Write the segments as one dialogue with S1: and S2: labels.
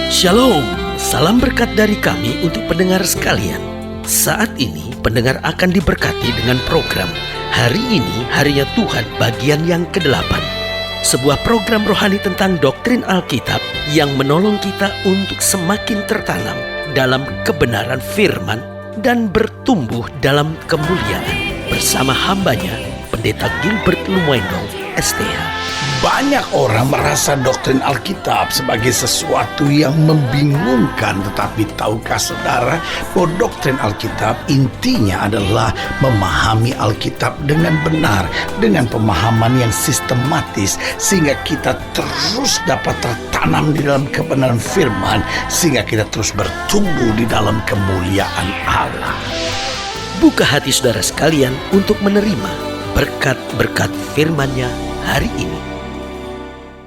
S1: Shalom, salam berkat dari kami untuk pendengar sekalian. Saat ini pendengar akan diberkati dengan program Hari Ini Harinya Tuhan bagian yang ke-8. Sebuah program rohani tentang doktrin Alkitab yang menolong kita untuk semakin tertanam dalam kebenaran firman dan bertumbuh dalam kemuliaan. Bersama hambanya, Pendeta Gilbert Lumwendong, STH.
S2: Banyak orang merasa doktrin Alkitab sebagai sesuatu yang membingungkan. Tetapi tahukah saudara bahwa doktrin Alkitab intinya adalah memahami Alkitab dengan benar, dengan pemahaman yang sistematis, sehingga kita terus dapat tertanam di dalam kebenaran firman, sehingga kita terus bertumbuh di dalam kemuliaan Allah.
S1: Buka hati saudara sekalian untuk menerima berkat-berkat firman-Nya hari ini.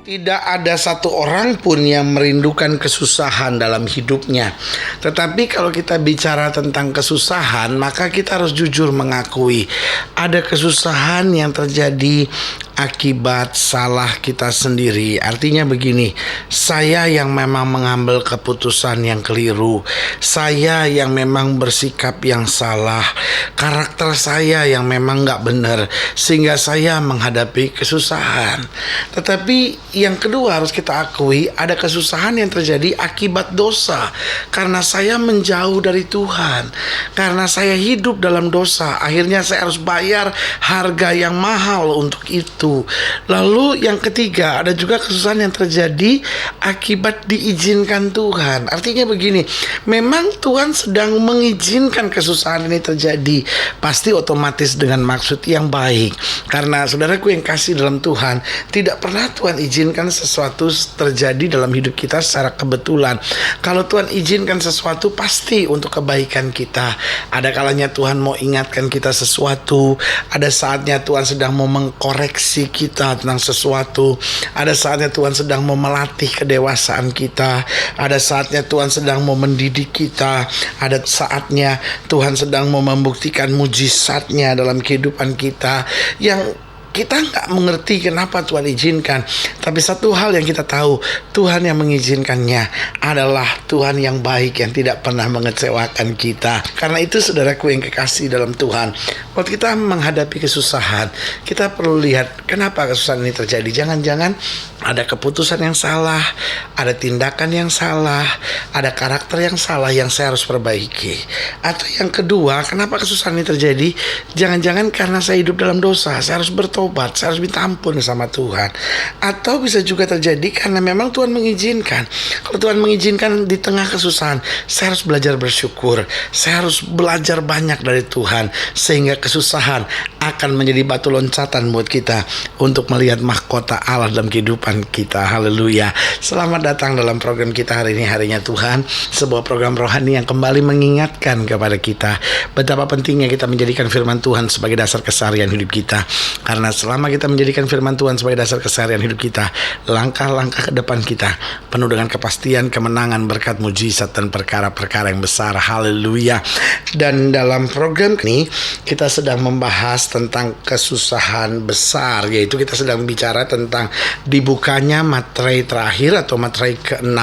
S2: Tidak ada satu orang pun yang merindukan kesusahan dalam hidupnya. Tetapi kalau kita bicara tentang kesusahan, maka kita harus jujur mengakui ada kesusahan yang terjadi akibat salah kita sendiri. Artinya begini, saya yang memang mengambil keputusan yang keliru, saya yang memang bersikap yang salah, karakter saya yang memang gak benar, sehingga saya menghadapi kesusahan. Tetapi yang kedua harus kita akui, ada kesusahan yang terjadi akibat dosa. Karena saya menjauh dari Tuhan, karena saya hidup dalam dosa, akhirnya saya harus bayar harga yang mahal untuk itu. Lalu yang ketiga, ada juga kesusahan yang terjadi akibat diizinkan Tuhan. Artinya begini, memang Tuhan sedang mengizinkan kesusahan ini terjadi, pasti otomatis dengan maksud yang baik. Karena saudaraku yang kasih dalam Tuhan, tidak pernah Tuhan izinkan sesuatu terjadi dalam hidup kita secara kebetulan. Kalau Tuhan izinkan sesuatu, pasti untuk kebaikan kita. Ada kalanya Tuhan mau ingatkan kita sesuatu, ada saatnya Tuhan sedang mau mengkoreksi kita tentang sesuatu, ada saatnya Tuhan sedang mau melatih kedewasaan kita, ada saatnya Tuhan sedang mau mendidik kita, ada saatnya Tuhan sedang mau membuktikan mujizatnya dalam kehidupan kita yang kita nggak mengerti kenapa Tuhan izinkan. Tapi satu hal yang kita tahu, Tuhan yang mengizinkannya adalah Tuhan yang baik, yang tidak pernah mengecewakan kita. Karena itu saudaraku yang kekasih dalam Tuhan, waktu kita menghadapi kesusahan, kita perlu lihat kenapa kesusahan ini terjadi. Jangan-jangan ada keputusan yang salah, ada tindakan yang salah, ada karakter yang salah yang saya harus perbaiki. Atau yang kedua, kenapa kesusahan ini terjadi? Jangan-jangan karena saya hidup dalam dosa, saya harus bertobat, saya harus minta ampun sama Tuhan. Atau bisa juga terjadi karena memang Tuhan mengizinkan. Kalau Tuhan mengizinkan di tengah kesusahan, saya harus belajar bersyukur, saya harus belajar banyak dari Tuhan, sehingga kesusahan akan menjadi batu loncatan buat kita untuk melihat mahkota Allah dalam kehidupan kita. Haleluya. Selamat datang dalam program kita hari ini, Harinya Tuhan, sebuah program rohani yang kembali mengingatkan kepada kita betapa pentingnya kita menjadikan firman Tuhan sebagai dasar keseharian hidup kita. Karena selama kita menjadikan firman Tuhan sebagai dasar keseharian hidup kita, langkah-langkah ke depan kita penuh dengan kepastian, kemenangan, berkat, mujizat, dan perkara-perkara yang besar. Haleluya. Dan dalam program ini kita sedang membahas tentang kesusahan besar, yaitu kita sedang bicara tentang dibukanya materai terakhir atau materai ke-6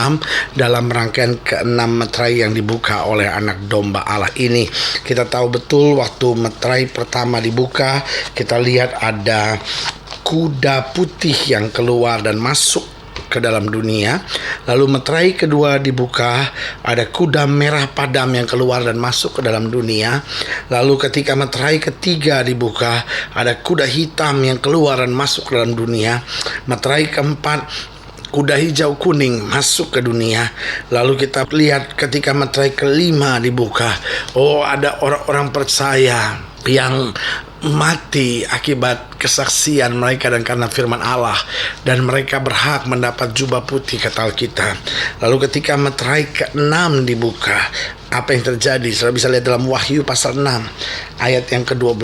S2: dalam rangkaian ke-6 materai yang dibuka oleh anak domba Allah ini. Kita tahu betul waktu materai pertama dibuka, kita lihat ada kuda putih yang keluar dan masuk ke dalam dunia. Lalu materai kedua dibuka, ada kuda merah padam yang keluar dan masuk ke dalam dunia. Lalu ketika materai ketiga dibuka, ada kuda hitam yang keluar dan masuk ke dalam dunia. Materai keempat, kuda hijau kuning masuk ke dunia. Lalu kita lihat ketika materai kelima dibuka, ada orang-orang percaya yang mati akibat kesaksian mereka dan karena firman Allah, dan mereka berhak mendapat jubah putih kata Alkitab. Lalu ketika materai ke-6 dibuka, apa yang terjadi? Saudara bisa lihat dalam Wahyu pasal 6 ayat yang ke-12.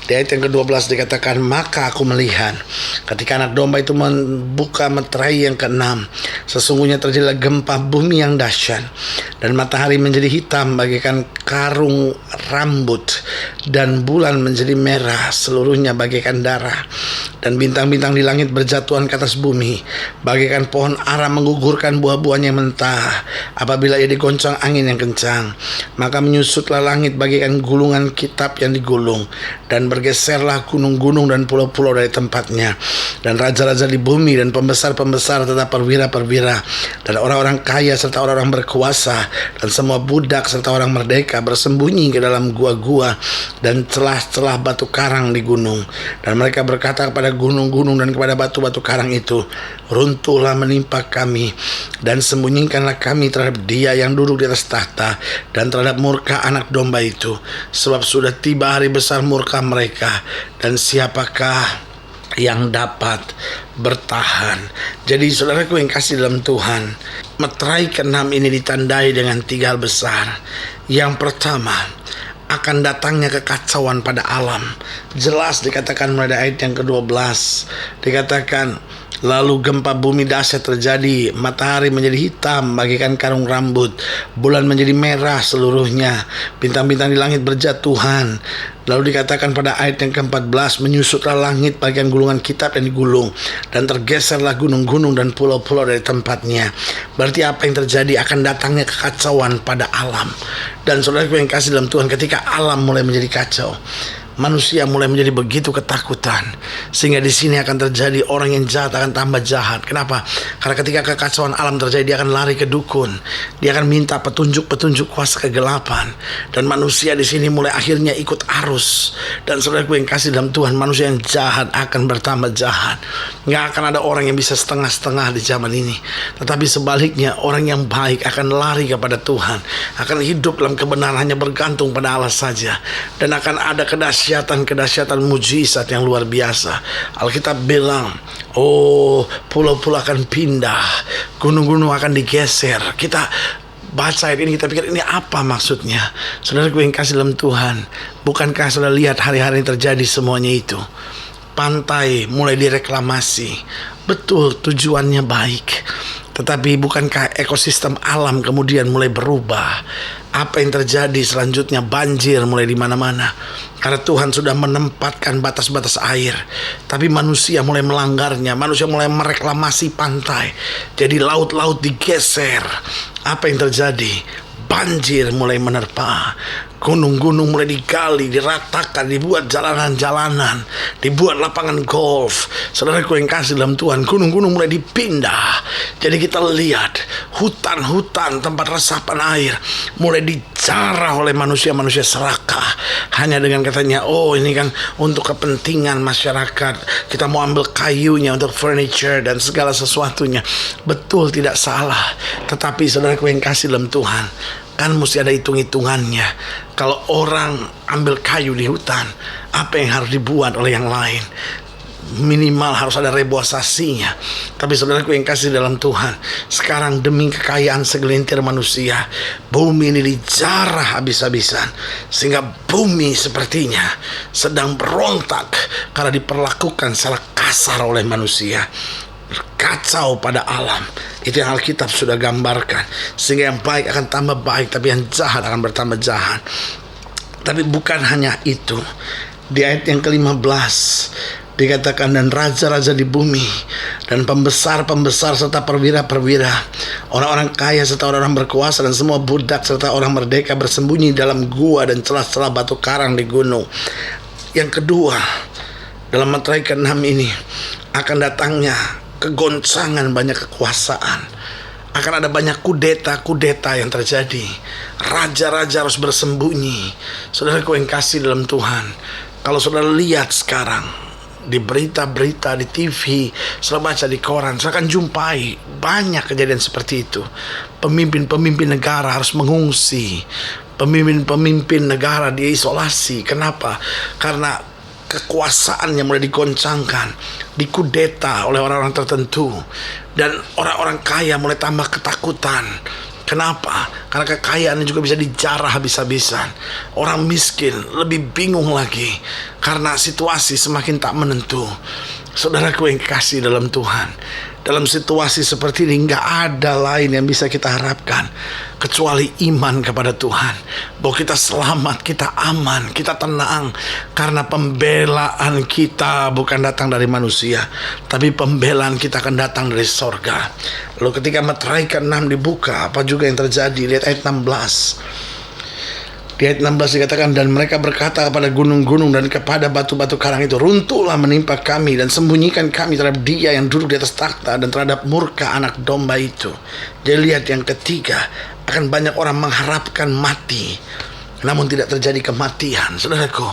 S2: Di ayat yang ke-12 dikatakan, maka aku melihat ketika anak domba itu membuka materai yang ke-6, sesungguhnya terjadilah gempa bumi yang dahsyat, dan matahari menjadi hitam bagaikan karung rambut, dan bulan menjadi merah seluruhnya bagaikan darah. dan bintang-bintang di langit berjatuhan ke atas bumi, bagaikan pohon ara menggugurkan buah-buahnya mentah apabila ia digoncang angin yang kencang. Maka menyusutlah langit bagaikan gulungan kitab yang digulung, dan bergeserlah gunung-gunung dan pulau-pulau dari tempatnya, dan raja-raja di bumi dan pembesar-pembesar serta perwira-perwira dan orang-orang kaya serta orang-orang berkuasa dan semua budak serta orang merdeka bersembunyi ke dalam gua-gua dan celah-celah batu karang di gunung. Dan mereka berkata kepada gunung-gunung dan kepada batu-batu karang itu, runtuhlah menimpa kami, dan sembunyikanlah kami terhadap Dia yang duduk di atas tahta dan terhadap murka anak domba itu, sebab sudah tiba hari besar murka mereka, dan siapakah yang dapat bertahan. Jadi saudaraku yang kasih dalam Tuhan, meterai ke-6 ini ditandai dengan 3 hal besar. Yang pertama, akan datangnya kekacauan pada alam. Jelas dikatakan mulai dari ayat yang ke-12, dikatakan, lalu gempa bumi dahsyat terjadi, matahari menjadi hitam bagaikan karung rambut, bulan menjadi merah seluruhnya, bintang-bintang di langit berjatuhan. Lalu dikatakan pada ayat yang ke-14, menyusutlah langit bagian gulungan kitab yang digulung, dan tergeserlah gunung-gunung dan pulau-pulau dari tempatnya. Berarti apa yang terjadi? Akan datangnya kekacauan pada alam. Dan saudaraku yang kasih dalam Tuhan, ketika alam mulai menjadi kacau, manusia mulai menjadi begitu ketakutan, sehingga di sini akan terjadi orang yang jahat akan tambah jahat. Kenapa? Karena ketika kekacauan alam terjadi, dia akan lari ke dukun, dia akan minta petunjuk-petunjuk kuasa kegelapan, dan manusia di sini mulai akhirnya ikut arus. Dan saudaraku yang kasih dalam Tuhan, manusia yang jahat akan bertambah jahat. Nggak akan ada orang yang bisa setengah-setengah di zaman ini, tetapi sebaliknya orang yang baik akan lari kepada Tuhan, akan hidup dalam kebenaran, hanya bergantung pada Allah saja, dan akan ada kedahsyatan mujizat yang luar biasa. Alkitab bilang, oh, pulau-pulau akan pindah, gunung-gunung akan digeser. Kita baca ayat ini, kita pikir ini apa maksudnya? Saudaraku yang kasih dalam Tuhan, bukankah saudara lihat hari-hari yang terjadi semuanya itu? Pantai mulai direklamasi. Betul, tujuannya baik, tetapi bukankah ekosistem alam kemudian mulai berubah? Apa yang terjadi selanjutnya? Banjir mulai di mana-mana, karena Tuhan sudah menempatkan batas-batas air, tapi manusia mulai melanggarnya. Manusia mulai mereklamasi pantai, jadi laut-laut digeser. Apa yang terjadi? Banjir mulai menerpa, gunung-gunung mulai digali, diratakan, dibuat jalanan-jalanan, dibuat lapangan golf. Saudaraku yang kasih dalam Tuhan, gunung-gunung mulai dipindah. Jadi kita lihat hutan-hutan tempat resapan air mulai dijarah oleh manusia-manusia serakah, hanya dengan katanya, oh ini kan untuk kepentingan masyarakat, kita mau ambil kayunya untuk furniture dan segala sesuatunya. Betul, tidak salah, tetapi saudaraku yang kasih dalam Tuhan, kan mesti ada hitung-hitungannya. Kalau orang ambil kayu di hutan, apa yang harus dibuat oleh yang lain? Minimal harus ada reboisasinya. Tapi saudaraku yang kasih dalam Tuhan, sekarang demi kekayaan segelintir manusia, bumi ini dijarah habis-habisan, sehingga bumi sepertinya sedang berontak karena diperlakukan secara kasar oleh manusia. Kacau pada alam. Itu yang Alkitab sudah gambarkan. Sehingga yang baik akan tambah baik, tapi yang jahat akan bertambah jahat. Tapi bukan hanya itu. Di ayat yang ke-15 dikatakan, dan raja-raja di bumi dan pembesar-pembesar serta perwira-perwira, orang-orang kaya serta orang-orang berkuasa dan semua budak serta orang merdeka bersembunyi dalam gua dan celah-celah batu karang di gunung. Yang kedua, dalam meterai ke-6 ini akan datangnya kegoncangan banyak kekuasaan. Akan ada banyak kudeta-kudeta yang terjadi. Raja-raja harus bersembunyi. Saudaraku yang kasih dalam Tuhan, kalau saudara lihat sekarang di berita-berita, di TV, saudara baca di koran, saudara akan jumpai banyak kejadian seperti itu. Pemimpin-pemimpin negara harus mengungsi. Pemimpin-pemimpin negara diisolasi. Kenapa? Karena kekuasaan yang mulai digoncangkan, dikudeta oleh orang-orang tertentu, dan orang-orang kaya mulai tambah ketakutan. Kenapa? Karena kekayaan juga bisa dijarah habis-habisan. Orang miskin lebih bingung lagi karena situasi semakin tak menentu. Saudaraku yang kasih dalam Tuhan, dalam situasi seperti ini gak ada lain yang bisa kita harapkan kecuali iman kepada Tuhan, bahwa kita selamat, kita aman, kita tenang, karena pembelaan kita bukan datang dari manusia, tapi pembelaan kita akan datang dari sorga. Lalu ketika meterai ke-6 dibuka, apa juga yang terjadi? Lihat ayat 16. Di ayat 16 dikatakan, dan mereka berkata kepada gunung-gunung dan kepada batu-batu karang itu, runtuhlah menimpa kami dan sembunyikan kami terhadap dia yang duduk di atas takhta dan terhadap murka anak domba itu. Jadi lihat yang ketiga, akan banyak orang mengharapkan mati, namun tidak terjadi kematian. Saudaraku,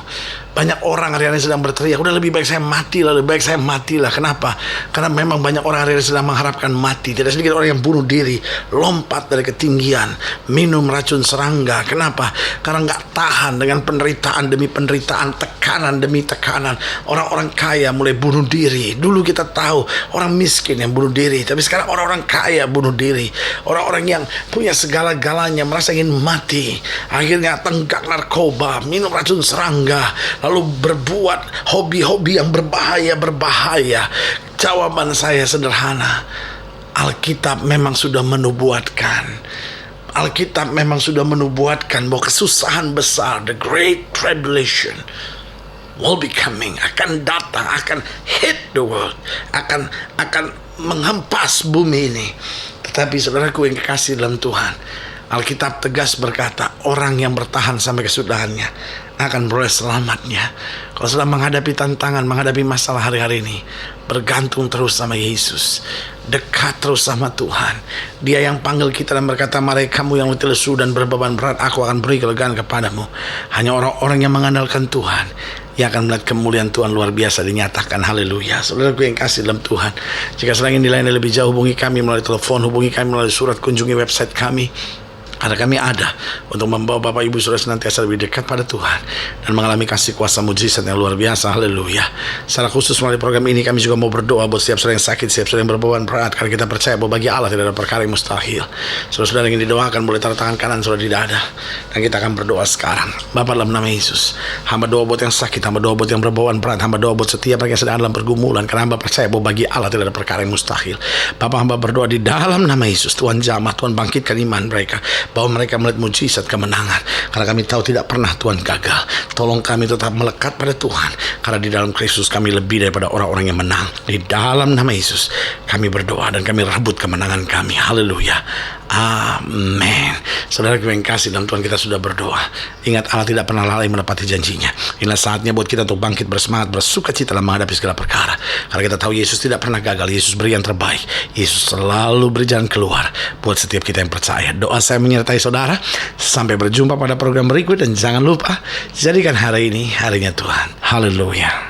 S2: banyak orang hari ini sedang berteriak, udah lebih baik saya matilah, lebih baik saya matilah. Kenapa? Karena memang banyak orang hari ini sedang mengharapkan mati. Tidak sedikit orang yang bunuh diri, lompat dari ketinggian, minum racun serangga. Kenapa? Karena nggak tahan dengan penderitaan demi penderitaan, tekanan demi tekanan. Orang-orang kaya mulai bunuh diri. Dulu kita tahu orang miskin yang bunuh diri, tapi sekarang orang-orang kaya bunuh diri. Orang-orang yang punya segala-galanya merasa ingin mati, akhirnya tenggak narkoba, minum racun serangga, lalu berbuat hobi-hobi yang berbahaya. Jawaban saya sederhana. Alkitab memang sudah menubuatkan. Alkitab memang sudah menubuatkan bahwa kesusahan besar, the great tribulation, will be coming, akan datang, akan hit the world, akan menghempas bumi ini. Tetapi saudaraku yang kekasih dalam Tuhan, Alkitab tegas berkata, orang yang bertahan sampai kesudahannya akan beroleh selamatnya. Kalau sedang menghadapi tantangan, menghadapi masalah hari-hari ini, bergantung terus sama Yesus, dekat terus sama Tuhan. Dia yang panggil kita dan berkata, mari kamu yang letih lesu dan berbeban berat, aku akan beri kelegaan kepadamu. Hanya orang-orang yang mengandalkan Tuhan yang akan melihat kemuliaan Tuhan luar biasa dinyatakan. Haleluya. Saudaraku yang kasih dalam Tuhan, jika sedang ingin dilayani lebih jauh, hubungi kami melalui telepon, hubungi kami melalui surat, kunjungi website kami. Karena kami ada untuk membawa Bapak Ibu Saudara senantiasa lebih dekat pada Tuhan dan mengalami kasih kuasa mujizat yang luar biasa. Haleluya. Secara khusus melalui program ini kami juga mau berdoa buat setiap saudara yang sakit, setiap saudara yang berbeban berat, karena kita percaya bahwa bagi Allah tidak ada perkara yang mustahil. Saudara-saudara yang ingin didoakan boleh taruh tangan kanan saudara di dada, dan kita akan berdoa sekarang. Bapa, dalam nama Yesus, hamba doa buat yang sakit, hamba doa buat yang berbeban berat, hamba doa buat setiap mereka yang sedang dalam pergumulan, karena hamba percaya bahwa bagi Allah tidak ada perkara yang mustahil. Bapa, hamba berdoa di dalam nama Yesus, Tuhan jamah, Tuhan bangkitkan iman mereka, bahwa mereka melihat mujizat kemenangan, karena kami tahu tidak pernah Tuhan gagal. Tolong kami tetap melekat pada Tuhan, karena di dalam Kristus kami lebih daripada orang-orang yang menang. Di dalam nama Yesus kami berdoa dan kami rebut kemenangan kami. Haleluya. Amin. Saudara yang kasih dalam Tuhan, kita sudah berdoa. Ingat, Allah tidak pernah lalai menepati janjinya. Inilah saatnya buat kita untuk bangkit bersemangat, bersuka cita dalam menghadapi segala perkara, karena kita tahu Yesus tidak pernah gagal. Yesus beri yang terbaik. Yesus selalu berjalan keluar buat setiap kita yang percaya. Doa saya menyertai saudara. Sampai berjumpa pada program berikut, dan jangan lupa jadikan hari ini harinya Tuhan. Haleluya.